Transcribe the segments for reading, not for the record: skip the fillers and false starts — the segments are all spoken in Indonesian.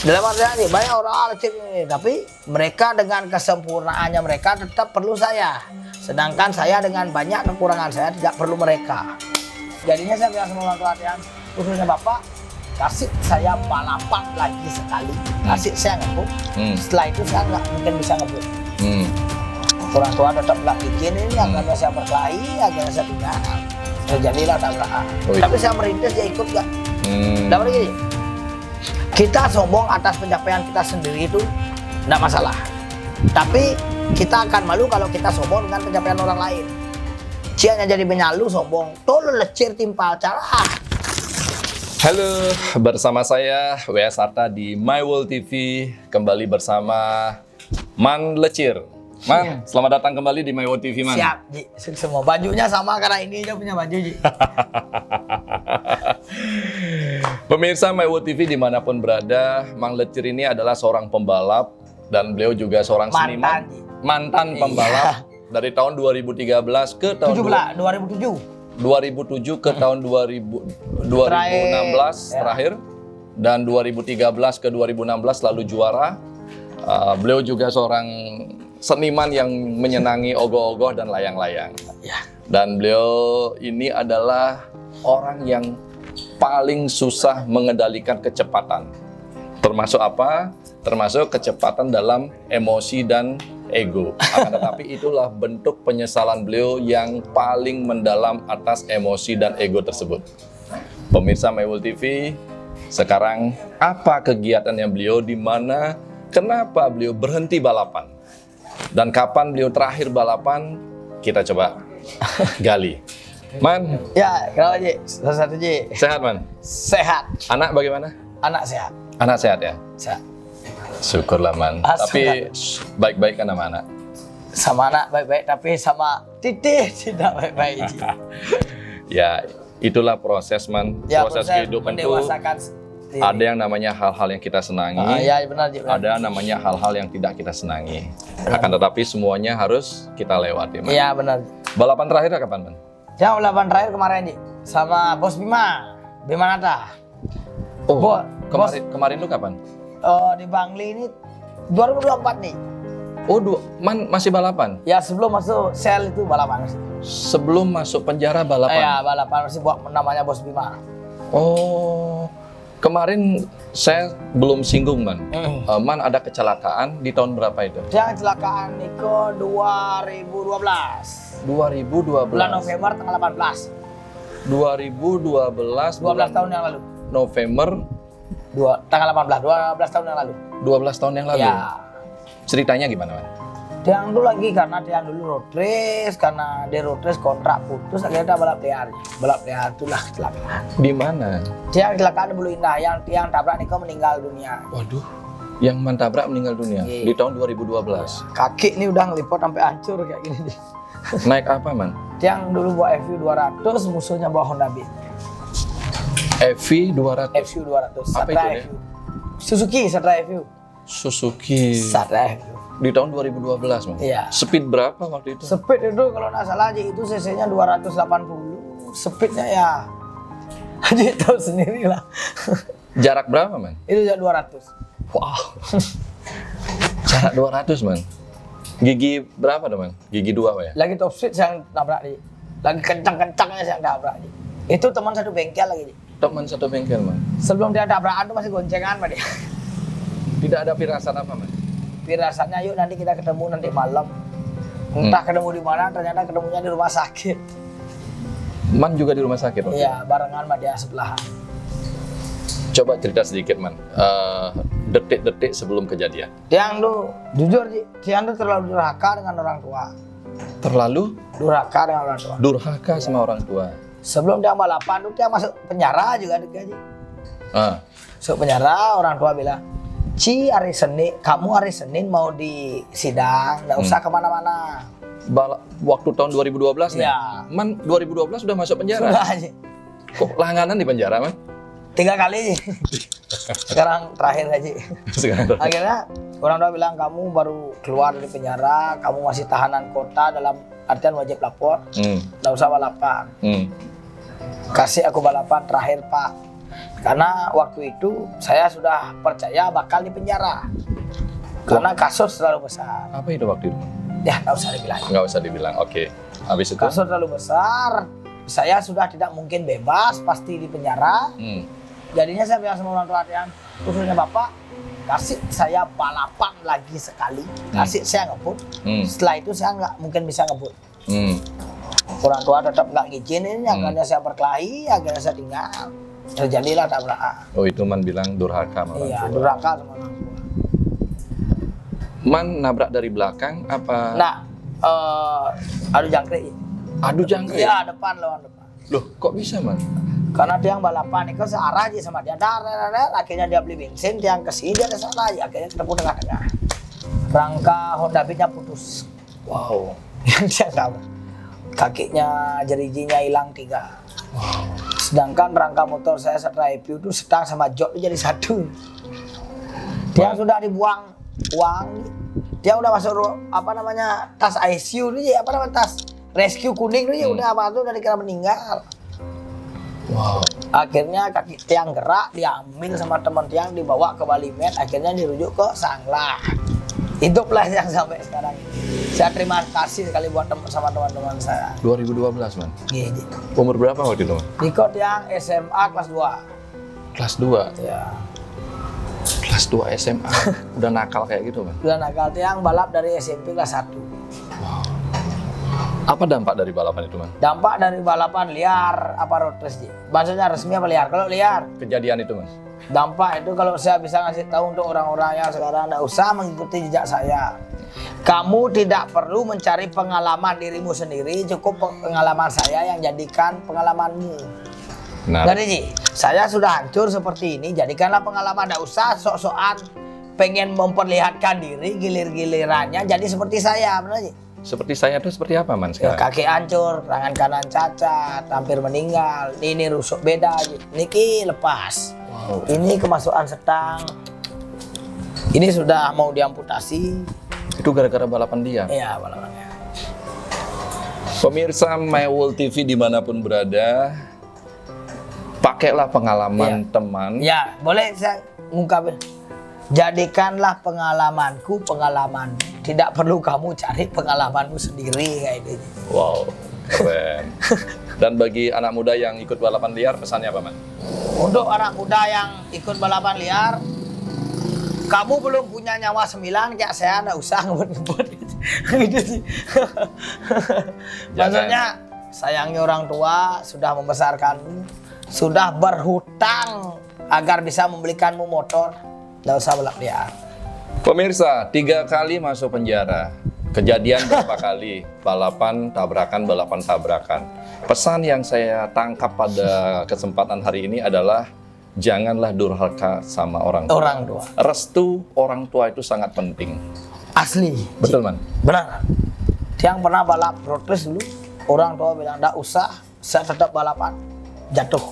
Dalam artian ini banyak orang lecet ini, tapi mereka dengan kesempurnaannya mereka tetap perlu saya. Sedangkan saya dengan banyak kekurangan saya tidak perlu mereka. Jadinya saya bilang sama orang tua latihan, khususnya Bapak, kasih saya balapan lagi sekali. Kasih saya ngebut. Setelah itu saya nggak mungkin bisa ngebut. Orang tua tetap nggak bikin ini, akhirnya saya berkelahi, akhirnya saya tinggal. Terjadilah tabrakan. Tapi saya merintis, dia ikut nggak? Dapat gini. Kita sombong atas pencapaian kita sendiri itu tidak masalah. Tapi kita akan malu kalau kita sombong dengan pencapaian orang lain. Cianya jadi penyalu sombong, tolong lecir timpal cara. Halo, bersama saya W.S. Arta di My World TV. Kembali bersama Man Lecir. Man, selamat datang kembali di My World TV, Man. Siap, Ji. Semua bajunya sama karena ini aja punya baju, Ji. Pemirsa My World TV dimanapun berada, Mang Lecir ini adalah seorang pembalap dan beliau juga seorang seniman, mantan pembalap dari tahun 2013 ke tahun 2007 ke tahun 2016 terakhir dan 2013 ke 2016 lalu juara. Beliau juga seorang seniman yang menyenangi ogoh-ogoh dan layang-layang. Dan beliau ini adalah orang yang paling susah mengendalikan kecepatan. Termasuk apa? Termasuk kecepatan dalam emosi dan ego. Akan tetapi itulah bentuk penyesalan beliau yang paling mendalam atas emosi dan ego tersebut. Pemirsa My World TV, sekarang apa kegiatannya beliau, di mana, kenapa beliau berhenti balapan? Dan kapan beliau terakhir balapan? Kita coba gali. Man. Ya, kalau Ji, salah satu Ji. Sehat, Man? Sehat. Anak bagaimana? Anak sehat. Anak sehat ya? Sehat. Syukurlah, Man. Tapi baik-baik kan sama anak? Sama anak baik-baik, tapi sama Titi tidak baik-baik, Ji. Ya, itulah proses, Man. Ya, proses kehidupan itu ada yang namanya hal-hal yang kita senangi. Ya, benar, Ji. Benar. Ada namanya hal-hal yang tidak kita senangi. Akan tetapi semuanya harus kita lewati, Man. Iya, benar. Balapan terakhir kapan, Man? Yang balapan terakhir kemarin, Ji, sama Bos Bima Nata. Oh, kemarin lu kapan? Di Bangli ini 2024 nih. Oh, Man masih balapan? Ya, sebelum masuk sel itu balapan. Sebelum masuk penjara balapan? Ya, balapan masih buat namanya Bos Bima. Oh, kemarin saya belum singgung, Man. Man ada kecelakaan di tahun berapa itu? Yang kecelakaan itu 2012. 2012. Bulan November tanggal 18. 2012. 12 tahun yang lalu. November. Tanggal 18. 12 tahun yang lalu. 12 tahun yang lalu. Ya. Ceritanya gimana, Man? Dia dulu lagi karena dia dulu road race, karena dia road race kontrak putus, akhirnya dia balap liar. Balap liar itulah kecelakaan. Di mana? Dia kecelakaan di Bulu Indah, yang tabrak Niko meninggal dunia. Waduh, yang Man tabrak meninggal dunia di tahun 2012. Kaki ini udah ngelipot sampai hancur kayak gini. Naik apa, Man? Yang dulu bawa FU 200, musuhnya bawa Honda Beat. FV 200. FU 200. Apa itu ya? Suzuki Satra FU. Suzuki. Satra FU. Di tahun 2012, Man. Iya. Speed berapa waktu itu? Speed itu kalau nggak salah aja itu cc-nya 280. Speednya ya aja tahu sendiri lah. Jarak berapa, Man? Itu ya 200. Wow. Jarak 200, Man. Gigi berapa, Man? Gigi 2 ya? Lagi top speed yang nabrak nih. Lagi kencang-kencangnya yang nabrak nih. Itu teman satu bengkel lagi. Teman satu bengkel, Man. Sebelum dia tabrakan tuh masih goncengan sama dia. Tidak ada firasat apa, Man? Firasatnya yuk nanti kita ketemu nanti malam. Entah ketemu di mana, ternyata ketemunya di rumah sakit. Man juga di rumah sakit? Iya, barengan sama dia sebelahan. Coba cerita sedikit, Man. Detik-detik sebelum kejadian. Yang lu jujur, Cian tuh terlalu durhaka dengan orang tua. Terlalu? Durhaka dengan orang tua. Durhaka sama orang tua. Sebelum dia balapan tuh dia masuk penjara juga Ji. Masuk penjara, orang tua bilang, hari Senin, kamu hari Senin mau di sidang, nggak usah kemana-mana. Waktu tahun 2012 nih? Ya. Man, 2012 sudah masuk penjara? Sudah, Ji. Kok langganan di penjara, Man? 3 kali, Ji. Sekarang terakhir aja. Akhirnya orang tua bilang, kamu baru keluar dari penjara, kamu masih tahanan kota dalam artian wajib lapor, nggak usah balapan. Kasih aku balapan terakhir, Pak. Karena waktu itu saya sudah percaya bakal dipenjara. Karena kasus terlalu besar. Apa itu waktu itu? Ya, nggak usah dibilang. Nggak usah dibilang, oke. Habis itu? Kasus terlalu besar, saya sudah tidak mungkin bebas, pasti di penjara. Jadinya saya bilang sama orang tua yang khususnya Bapak, kasih saya balapan lagi sekali, kasih saya ngebut. Setelah itu saya nggak mungkin bisa ngebut. Orang tua tetap nggak ngizinin, akhirnya saya berkelahi, akhirnya saya tinggal. Terjadilah tabrakan. Oh, itu Man bilang durhaka sama orang Iya, tua. durhaka sama orang tua. Man nabrak dari belakang apa? Nah, adu jangkrik. Adu jangkrik? Iya, depan lawan depan. Loh, kok bisa Man? Karena tiang balapan itu searah aja sama dia. Akhirnya dia beli bensin, tiang kesini dia ke sana aja. Akhirnya ketemu tengah-tengah. Rangka Honda Beat-nya putus. Wow. Dia tahu. Kakinya, jerijinya hilang 3. Sedangkan rangka motor saya setelah review itu setang sama jok itu jadi satu. Dia sudah dibuang uang. Dia udah masuk tas ICU itu, tas rescue kuning itu udah udah dikira meninggal. Wow. Akhirnya kaki tiang gerak diambil sama teman tiang, dibawa ke Bali Med, akhirnya dirujuk ke Sanglah. Hiduplah yang sampai sekarang ini. Saya terima kasih sekali buat sama teman-teman saya. 2012 Man. Gini. Umur berapa waktu itu Man? Diko yang SMA kelas 2. Kelas 2. Ya. Kelas 2 SMA. Udah nakal kayak gitu Man. Udah nakal tiang balap dari SMP kelas 1. Apa dampak dari balapan itu Man? Dampak dari balapan liar apa road race? Maksudnya resmi apa liar? Kalau liar, Kejadian itu Man. dampak itu kalau saya bisa ngasih tahu untuk orang-orang yang sekarang tidak usah mengikuti jejak saya. Kamu tidak perlu mencari pengalaman dirimu sendiri, cukup pengalaman saya yang jadikan pengalamanmu. Nah, Jadi Ji, saya sudah hancur seperti ini, jadikanlah pengalaman, tidak usah sok-sokan pengen memperlihatkan diri, gilir-gilirannya jadi seperti saya, benar Ji? seperti saya tuh seperti apa Man Ya, sekarang? kaki hancur, tangan kanan cacat, hampir meninggal, ini rusuk beda, Ji. Niki lepas. Wow. Ini kemasukan setang. Ini sudah mau diamputasi. Itu gara-gara balapan dia. Iya, balapannya. Pemirsa My World TV dimanapun berada, pakailah pengalaman teman. Ya, boleh saya ngungkapin. Jadikanlah pengalamanku pengalaman. Tidak perlu kamu cari pengalamanmu sendiri kayak gitu. Wow, keren. Dan bagi anak muda yang ikut balapan liar, pesannya apa Man? Untuk anak muda yang ikut balapan liar, kamu belum punya nyawa 9 kayak saya, nggak usah ngebut-ngebut gitu sih. Maksudnya sayangi orang tua, sudah membesarkanmu, sudah berhutang agar bisa membelikanmu motor, nggak usah balap liar. Pemirsa, 3 kali masuk penjara. Kejadian berapa kali? Balapan, tabrakan. Pesan yang saya tangkap pada kesempatan hari ini adalah janganlah durhaka sama orang tua. Orang tua. Restu orang tua itu sangat penting. Asli. Betul Man? Benar. Yang pernah balap road race dulu, orang tua bilang, nggak usah, saya tetap balapan. Jatuh.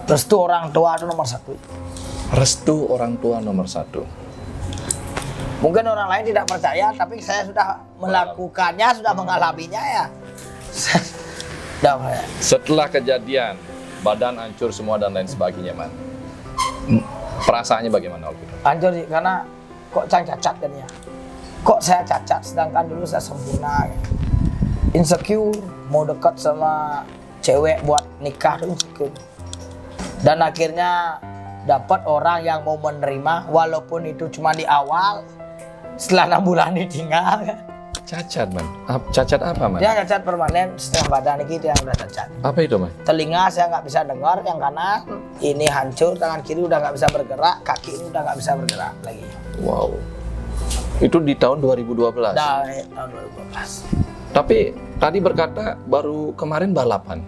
Restu orang tua itu nomor 1. Restu orang tua nomor 1. Mungkin orang lain tidak percaya, tapi saya sudah melakukannya, sudah mengalaminya ya. Setelah kejadian, badan hancur semua dan lain sebagainya Man. Perasaannya bagaimana waktu itu? Hancur sih, karena kok cacat kan ya. Kok saya cacat, sedangkan dulu saya sempurna. Insecure, mau dekat sama cewek buat nikah tuh insecure. Dan akhirnya dapat orang yang mau menerima, walaupun itu cuma di awal, setelah 6 bulan ditinggal kan. Cacat Man? Cacat apa Man? Dia cacat permanen, setengah badan gitu yang udah cacat. Apa itu Man? Telinga saya nggak bisa dengar, yang kanan ini hancur, tangan kiri udah nggak bisa bergerak, kaki ini udah nggak bisa bergerak lagi. Wow. Itu di tahun 2012? Dari tahun 2012. Tapi tadi berkata baru kemarin balapan?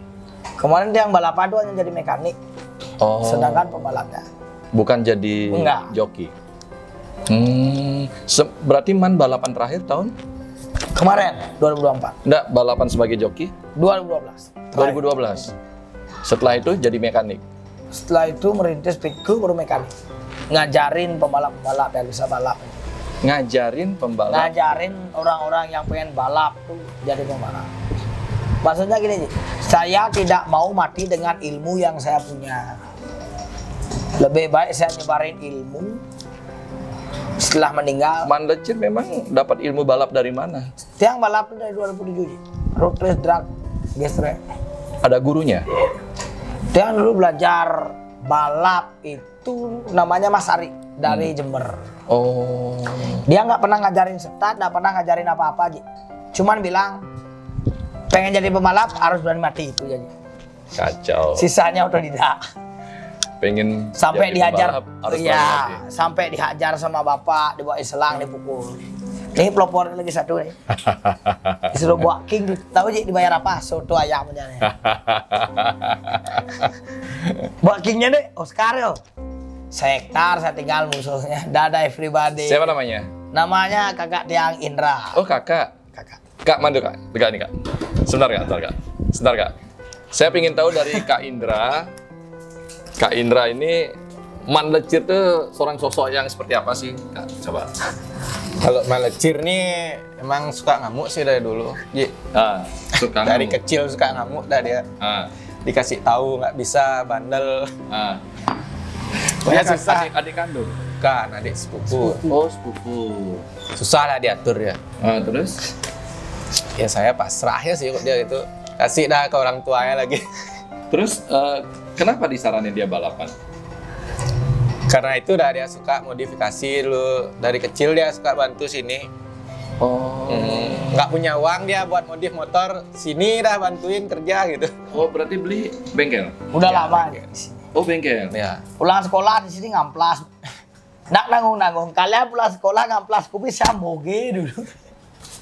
Kemarin dia yang balapan itu hanya jadi mekanik, Oh. sedangkan pembalapnya. Bukan jadi Enggak. joki? Berarti Man balapan terakhir tahun? Kemarin, 2024. Enggak, balapan sebagai joki? 2012. 2012. Setelah itu jadi mekanik? Setelah itu merintis Pitku baru mekanik. Ngajarin pembalap-pembalap yang bisa balap. Ngajarin pembalap? Ngajarin orang-orang yang pengen balap tuh jadi pembalap. Maksudnya gini, saya tidak mau mati dengan ilmu yang saya punya. Lebih baik saya nyebarin ilmu setelah meninggal. Man Lecir memang dapat ilmu balap dari mana? Tiang balap itu dari 2007 Ji. Road race drag gesrek. Ada gurunya? Tiang dulu belajar balap itu namanya Mas Ari dari Jember. Oh. Dia nggak pernah ngajarin start, nggak pernah ngajarin apa-apa Ji. Cuman bilang pengen jadi pembalap harus berani mati itu jadi. Kacau. Sisanya otodidak. Pengen Sampai jadi dihajar, pembalap, harus iya, berani. sampai dihajar sama bapak, dibawa selang, dipukul. Ini pelopor lagi satu nih. Disuruh buat king, tahu Ji dibayar apa? Soto ayam aja nih. Buat kingnya deh, Oscar yo. Sektar saya tinggal musuhnya. Dadah everybody. Siapa namanya? Namanya kakak Tiang Indra. Oh kakak. Kakak. Kak mandu kak, tegak nih kak. Sebentar kak. Saya ingin tahu dari Kak Indra. Kak Indra ini Man Lecir tuh seorang sosok yang seperti apa sih kak? Coba. Kalau Malecir nih emang suka ngamuk sih dari dulu. Ji. Suka Dari ngamuk. kecil suka ngamuk dah dia. Dikasih tahu nggak bisa, bandel. Dia susah. adik kandung. Kan adik sepupu. Oh sepupu. Susah lah diatur ya. Terus? Ya saya pasrah ya sih kok dia itu. Kasih dah ke orang tuanya lagi. Terus kenapa disaranin dia balapan? Karena itu dah dia suka modifikasi dulu. Dari kecil dia suka bantu sini. Oh. Nggak punya uang dia buat modif motor, sini dah bantuin kerja gitu. Oh berarti beli bengkel? Udah Ya, lama bengkel. di sini. Oh bengkel. Ya. Pulang sekolah di sini ngamplas. Nggak nanggung-nanggung. Kalian pulang sekolah ngamplas kopi saya moge dulu.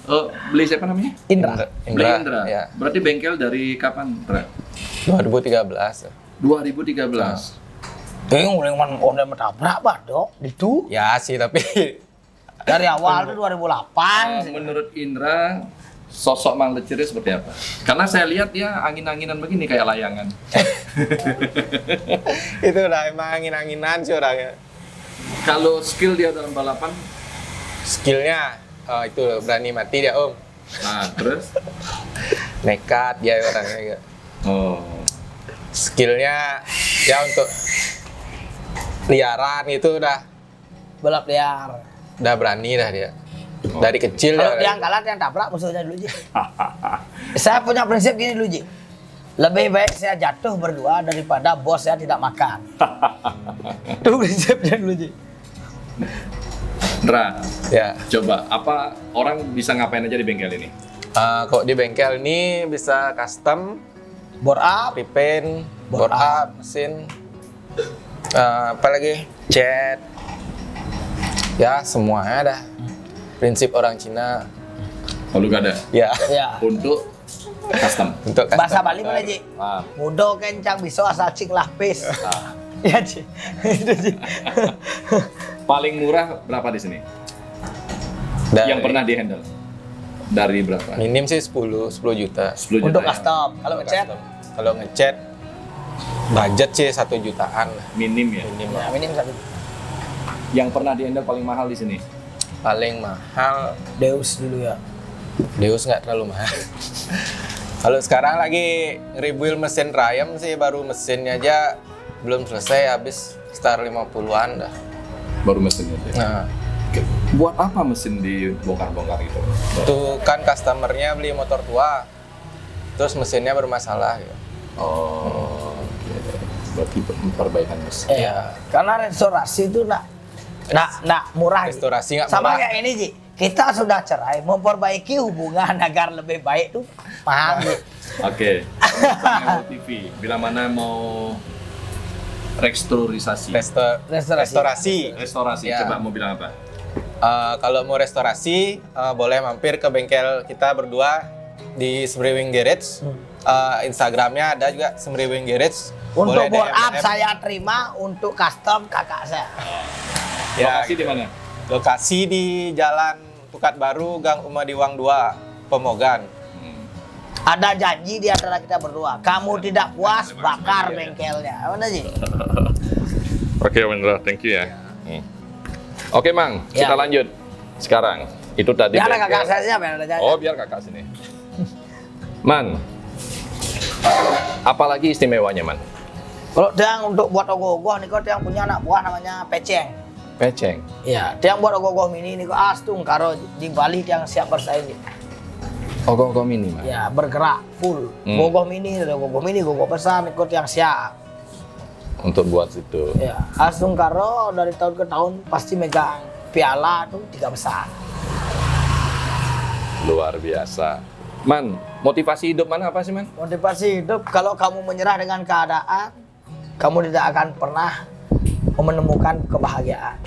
Oh beli siapa namanya? Indra. Beli Indra. Ya. Berarti bengkel dari kapan? 2013. 2013. Mulai udah menabrak pak dok. Itu Ya sih tapi dari awal itu 2008. Menurut Indra, sosok Mang Lecirnya seperti apa? Karena saya lihat dia angin-anginan begini kayak layangan. itu udah emang angin-anginan sih orangnya. Kalau skill dia dalam balapan, Skillnya itu berani mati dia om. nah terus? Nekat dia orangnya gitu. Oh, Skillnya ya untuk liaran itu Balap liar. udah berani dah dia. Dari kecil Kalau dia. yang kalah yang tabrak musuhnya dulu Ji. Saya punya prinsip gini dulu Ji. Lebih baik saya jatuh berdua daripada bos saya tidak makan. Itu prinsipnya dulu Ji. Indra, Ya. coba apa orang bisa ngapain aja di bengkel ini? Kok di bengkel ini bisa custom, Bore up, repaint, Bore bore up, mesin, apa lagi, cat, ya semuanya dah. Prinsip orang Cina, Kalau gak ada ya ya. untuk custom. untuk custom. Bahasa Bali mana Ji? Ah. Mudo kencang bisa asal cing lapis. Ya Ji. Itu Ji. Paling murah berapa di sini? Dari- Yang pernah di-handle? Dari berapa? minim sih 10 juta. 10 juta Untuk ya? custom. Kalau Untuk ngecat, custom. Kalau ngecat budget sih 1 jutaan lah, Minim ya? minim ya lah. minim satu. Yang pernah di-handle paling mahal di sini? Paling mahal Deus dulu ya. Deus nggak terlalu mahal. Kalau sekarang lagi nge-rebuild mesin Rayam sih, baru mesinnya aja belum selesai, habis sekitar 50-an dah. Baru mesinnya tuh ya? Nah, Oke. Buat apa mesin dibongkar-bongkar gitu? itu kan customernya beli motor tua, terus mesinnya bermasalah gitu. Oh, oke. Berarti perbaikan mesin. Iya. Karena restorasi itu nak murah. Ji. Restorasi nggak Sama murah. kayak ini Ji. Kita sudah cerai, memperbaiki hubungan agar lebih baik tuh mahal Ji. Oke. Memo TV, bila mana mau restorisasi? Restorasi. Restorasi, Ya. coba mau bilang apa? Kalau mau restorasi, boleh mampir ke bengkel kita berdua di Semriwing Garage. Instagramnya ada juga Semriwing Garage. Untuk Boleh bore up DM. saya terima, untuk custom kakak saya. Ya, Lokasi di mana? lokasi di Jalan Pukat Baru, Gang Uma Diwang 2, Pemogan. Ada janji di antara kita berdua. Kamu tidak puas, bakar bengkelnya. Mana Ji? Oke, Wendra, thank you ya. Oke, Mang, Ya. kita lanjut. Sekarang, itu tadi Biar ada bengkel. kakak saya siapa yang ada janji. Oh, biar kakak sini. Man, apalagi istimewanya, Man? Kalau Tiang untuk buat ogoh-ogoh nih, kok Tiang punya anak buah namanya Peceng. Peceng. Iya, Tiang buat ogoh-ogoh mini nih kok astung karo di Bali Tiang siap bersaing. Ogoh-ogoh mini, Mas. Ya, bergerak full. Gogoh mini, ada gogoh mini, gogoh besar nih kok Tiang siap. Untuk buat situ. Ya, astung karo dari tahun ke tahun pasti megang piala tuh 3 besar. Luar biasa. Man, motivasi hidup mana apa sih, Man? Motivasi hidup, kalau kamu menyerah dengan keadaan, kamu tidak akan pernah menemukan kebahagiaan.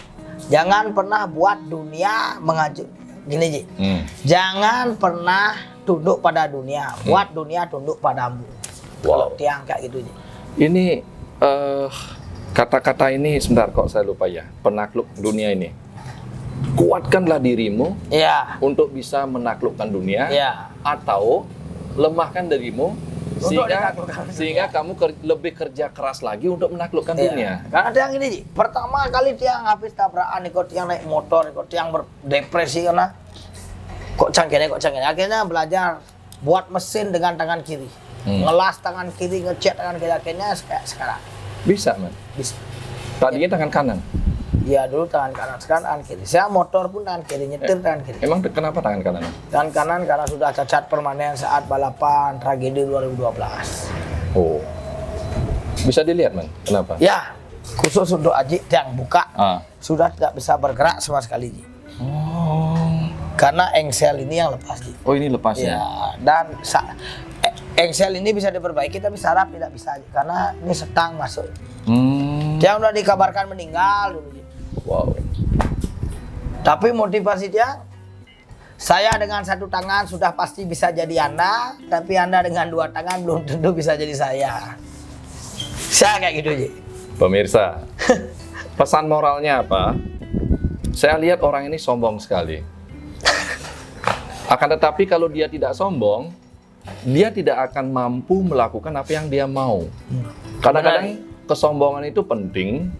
Jangan pernah buat dunia mengacu. Gini, Ji. Jangan pernah tunduk pada dunia, buat dunia tunduk padamu. Kalau Tiang kayak gitu, Ji. Ini kata-kata ini sebentar kok saya lupa ya. Penakluk dunia ini. Kuatkanlah dirimu Iya. untuk bisa menaklukkan dunia, Iya. atau lemahkan dirimu Untuk sehingga ditaklukkan dunia. sehingga kamu lebih kerja keras lagi untuk menaklukkan Iya. dunia. Karena Tiang ini, Ji, pertama kali Tiang habis tabrakan, kok Tiang naik motor, kok Tiang berdepresi karena kok canggih. Akhirnya belajar buat mesin dengan tangan kiri. Ngelas tangan kiri, ngecat tangan kiri, akhirnya kayak sekarang. Bisa, Man. Bisa. Tadinya tangan kanan. Ya dulu tangan kanan, sekarang tangan kiri. Saya motor pun tangan kiri, nyetir tangan kiri. Emang kenapa tangan kanan? Tangan kanan karena sudah cacat permanen saat balapan tragedi 2012. Oh. Bisa dilihat, Man. Kenapa? Ya, khusus untuk Aji yang buka, sudah tidak bisa bergerak sama sekali, Ji. Oh. Karena engsel ini yang lepas, Ji. Oh, ini lepasnya. Ya, dan engsel ini bisa diperbaiki tapi saraf tidak bisa, Ji. Karena ini setang masuk. Yang udah dikabarkan meninggal dulu, Ji. Wow. Tapi motivasi dia, saya dengan satu tangan sudah pasti bisa jadi Anda, tapi Anda dengan 2 tangan belum tentu bisa jadi saya. Saya kayak gitu, Ji. Pemirsa, pesan moralnya apa? Saya lihat orang ini sombong sekali. Akan tetapi kalau dia tidak sombong, dia tidak akan mampu melakukan apa yang dia mau. Kadang-kadang kesombongan itu penting,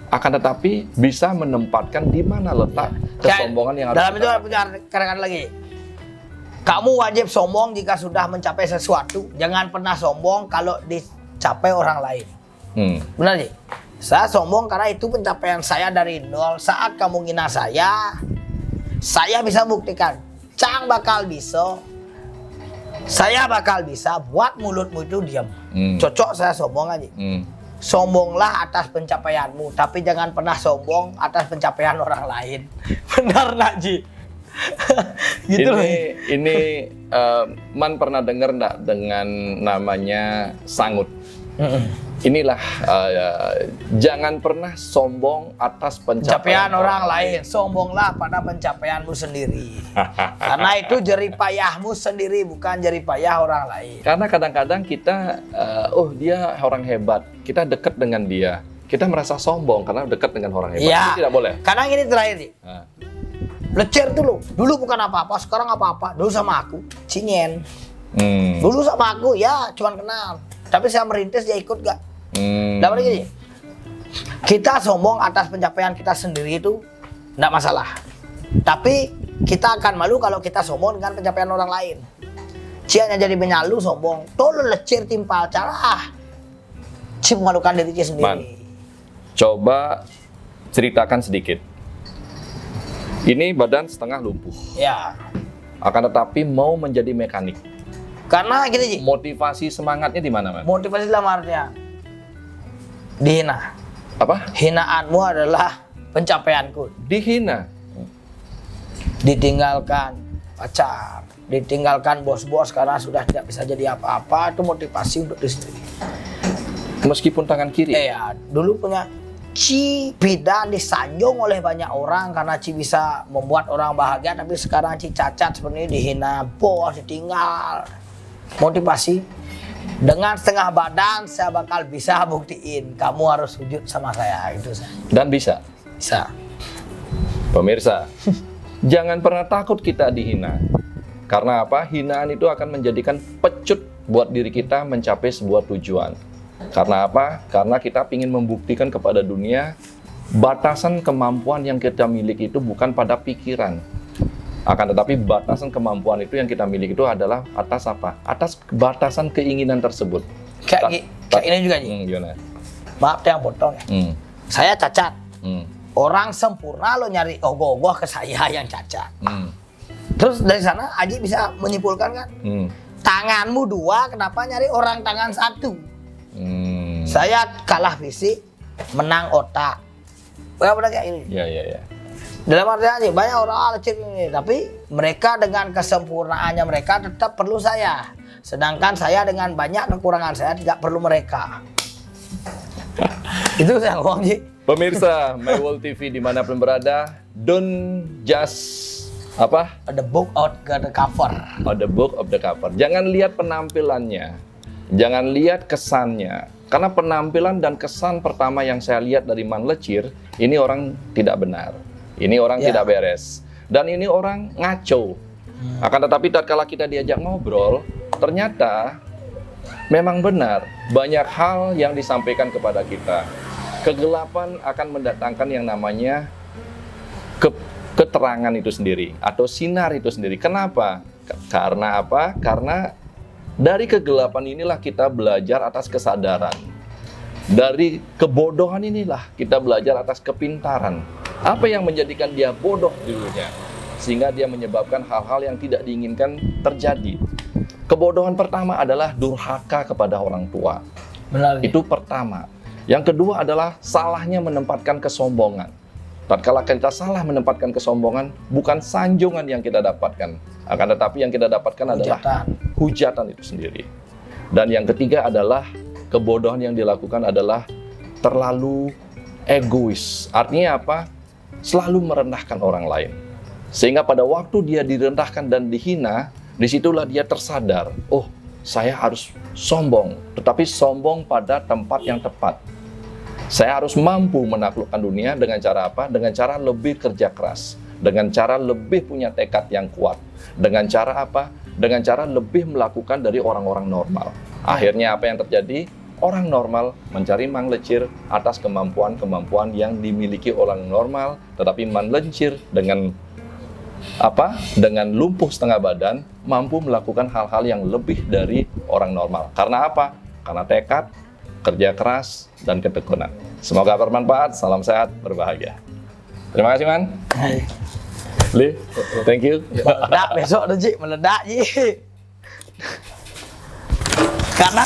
akan tetapi bisa menempatkan di mana letak kesombongan yang harus dalam itu kita punya kata lagi. Kamu wajib sombong jika sudah mencapai sesuatu. Jangan pernah sombong kalau dicapai orang lain. Benar, Ji? Saya sombong karena itu pencapaian saya dari nol. Saat kamu ngina saya bisa buktikan. Cang bakal bisa. Saya bakal bisa buat mulutmu itu diam. Cocok saya sombong aja. Sombonglah atas pencapaianmu, tapi jangan pernah sombong atas pencapaian orang lain. Benar, Nak, Ji? Gitu loh. Ini Man pernah dengar enggak dengan namanya sangut? Inilah jangan pernah sombong atas pencapaian orang lain. Sombonglah pada pencapaianmu sendiri. Karena itu jeripayahmu sendiri, bukan jeripayah orang lain. Karena kadang-kadang kita, dia orang hebat, kita dekat dengan dia, kita merasa sombong karena dekat dengan orang hebat. Ya, itu tidak boleh. Karena ini terakhir, Ji. Lecir dulu. Dulu bukan apa-apa, sekarang apa-apa. Dulu sama aku, Cinyen. Dulu sama aku, ya cuman kenal. Tapi saya merintis, dia ikut gak? Dapat gini, kita sombong atas pencapaian kita sendiri itu enggak masalah. Tapi kita akan malu kalau kita sombong dengan pencapaian orang lain. Cianya jadi menyalu sombong, tolong lecir timpal cara. Ci memalukan diri sendiri. Man, coba ceritakan sedikit. Ini badan setengah lumpuh. Ya. Akan tetapi mau menjadi mekanik. Karena gini, Ji. Motivasi semangatnya di mana, Man? Motivasi dalam artinya dihina. Apa? Hinaanmu adalah pencapaianku. Dihina. Ditinggalkan pacar, ditinggalkan bos-bos karena sudah tidak bisa jadi apa-apa, itu motivasi untuk diri sendiri. Meskipun tangan kiri. Ya, dulu punya Ci bidan disanjung oleh banyak orang karena Ci bisa membuat orang bahagia, tapi sekarang Ci cacat seperti ini, dihina bos, ditinggal. Motivasi dengan setengah badan saya bakal bisa buktiin kamu harus sujud sama saya, itu saya. Dan bisa. Bisa. Pemirsa, jangan pernah takut kita dihina. Karena apa? Hinaan itu akan menjadikan pecut buat diri kita mencapai sebuah tujuan. Karena apa? Karena kita ingin membuktikan kepada dunia batasan kemampuan yang kita miliki itu bukan pada pikiran. Akan tetapi batasan kemampuan itu yang kita miliki itu adalah atas apa? Atas batasan keinginan tersebut. Kayak ini juga, Ji. Gimana? Maaf yang potong ya. Saya cacat. Orang sempurna lo nyari ogoh-ogoh ke saya yang cacat. Terus dari sana Aji bisa menyimpulkan kan? Tanganmu 2, kenapa nyari orang tangan 1? Saya kalah fisik, menang otak. Benar kayak ini. Iya. Dalam artian Aji, banyak orang lecet ini, tapi mereka dengan kesempurnaannya mereka tetap perlu saya. Sedangkan saya dengan banyak kekurangan saya tidak perlu mereka. Itu saya ngomong Ji. Pemirsa My World TV dimanapun berada, don't just The book out the cover. The book of the cover. Jangan lihat penampilannya, jangan lihat kesannya. Karena penampilan dan kesan pertama yang saya lihat dari Man Lecir, ini orang tidak benar, ini orang tidak beres, dan ini orang ngaco. Akan tetapi tatkala kita diajak ngobrol, ternyata memang benar banyak hal yang disampaikan kepada kita. Kegelapan akan mendatangkan yang namanya keterangan itu sendiri atau sinar itu sendiri. Kenapa? Karena apa? Karena dari kegelapan inilah kita belajar atas kesadaran. Dari kebodohan inilah kita belajar atas kepintaran. Apa yang menjadikan dia bodoh dulunya sehingga dia menyebabkan hal-hal yang tidak diinginkan terjadi. Kebodohan pertama adalah durhaka kepada orang tua. Benar. Itu pertama. Yang kedua adalah salahnya menempatkan kesombongan. Tatkala kita salah menempatkan kesombongan, bukan sanjungan yang kita dapatkan, akan tetapi yang kita dapatkan adalah hujatan itu sendiri. Dan yang ketiga adalah kebodohan yang dilakukan adalah terlalu egois. Artinya apa? Selalu merendahkan orang lain. Sehingga pada waktu dia direndahkan dan dihina, disitulah dia tersadar, oh saya harus sombong, tetapi sombong pada tempat yang tepat. Saya harus mampu menaklukkan dunia dengan cara apa? Dengan cara lebih kerja keras, dengan cara lebih punya tekad yang kuat, dengan cara apa? Dengan cara lebih melakukan dari orang-orang normal. Akhirnya apa yang terjadi? Orang normal mencari Man Lecir atas kemampuan-kemampuan yang dimiliki orang normal, tetapi Man Lecir dengan apa? Dengan lumpuh setengah badan mampu melakukan hal-hal yang lebih dari orang normal. Karena apa? Karena tekad, kerja keras, dan ketekunan. Semoga bermanfaat. Salam sehat, berbahagia. Terima kasih Man. Li, thank you. Meledak besok tuh Ji, meledak Ji. Karena